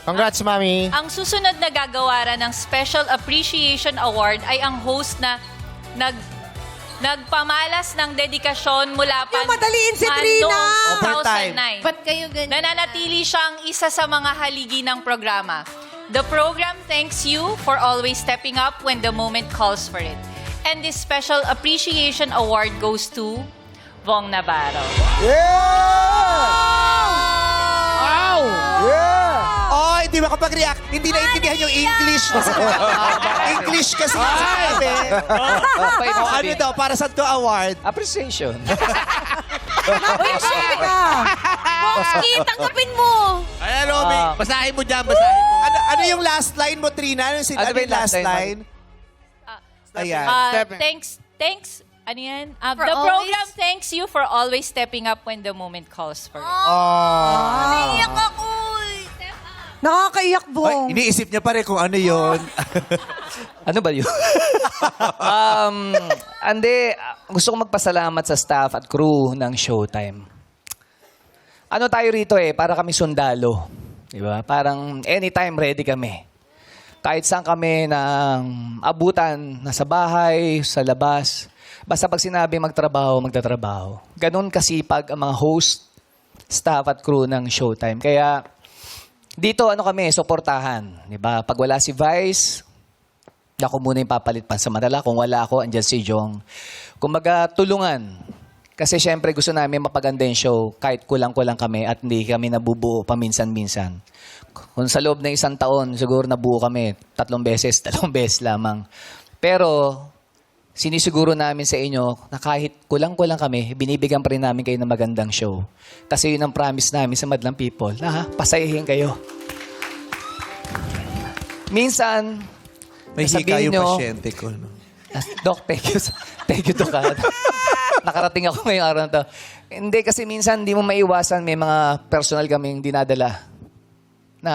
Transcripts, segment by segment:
Congrats, Mami. Ang susunod na gagawaran ng Special Appreciation Award ay ang host na nagpamalas ng dedikasyon mula pa Yung madaliin si Trina! Overtime. 2009. Ba't kayo ganyan? Nananatili siyang isa sa mga haligi ng programa. The program thanks you for always stepping up when the moment calls for it. And this Special Appreciation Award goes to Vong Navarro. Wow! Yeah! Oh, hindi makapag-react. Hindi naintindihan yung English. English kasi sabi. Oh, ano daw, para sa to award? Appreciation. Uy, share ka! Boxky, tanggapin mo! Ayan, Romy. Basahin mo dyan, basahin mo. Ano yung last line mo, Trina? Ano Ano ba yung last line? Ayan. Thanks. Ano yan? For The always- program thanks you for always stepping up when the moment calls for it. Oh. Naiyak ako! Nakakaiyak, Ay, Bong. iniisip niya pa rin kung ano yun. Ano ba yun? Gusto ko magpasalamat sa staff at crew ng Showtime. Ano tayo rito para kami sundalo. Diba? Parang anytime ready kami. Kahit saan kami ng abutan, nasa bahay, sa labas. Basta pag sinabi magtrabaho, magtatrabaho. Ganon kasipag ang mga host, staff at crew ng Showtime. Kaya dito kami, suportahan. Diba? Pag wala si Vice, ako muna yung papalit pa sa madala. Kung wala ako, andyan si Jong. Kumbaga, tulungan. Kasi syempre gusto namin mapaganda yung show kahit kulang-kulang kami at hindi kami nabubuo paminsan-minsan. Kung sa loob ng 1 taon, siguro nabuo kami 3 beses, 2 beses lamang. Pero sinisiguro namin sa inyo na kahit kulang-kulang kami, binibigyan pa rin namin kayo ng magandang show. Kasi yun ang promise namin sa Madlang People na pasayahin kayo. Minsan, May hika sabihin yung nyo, pasyente ko. No? Doc, thank you. Thank you, Doc. Nakarating ako ngayong araw na to. Hindi, kasi minsan hindi mo maiwasan. May mga personal kaming dinadala na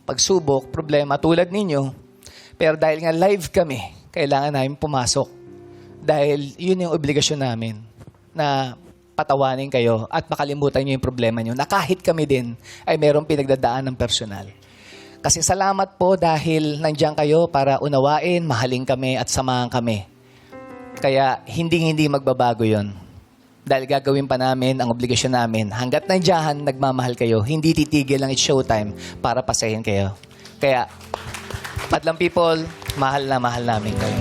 pagsubok, problema, tulad ninyo. Pero dahil nga live kami, kailangan namin pumasok. Dahil yun yung obligasyon namin na patawanin kayo at makalimutan nyo yung problema nyo na kahit kami din ay merong pinagdadaan ng personal. Kasi salamat po dahil nandiyan kayo para unawain, mahalin kami at samahan kami. Kaya hindi magbabago yon. Dahil gagawin pa namin ang obligasyon namin. Hanggat nandiyan, nagmamahal kayo, hindi titigil ang It's Showtime para pasahin kayo. Kaya, Madlang People, mahal na mahal namin kayo.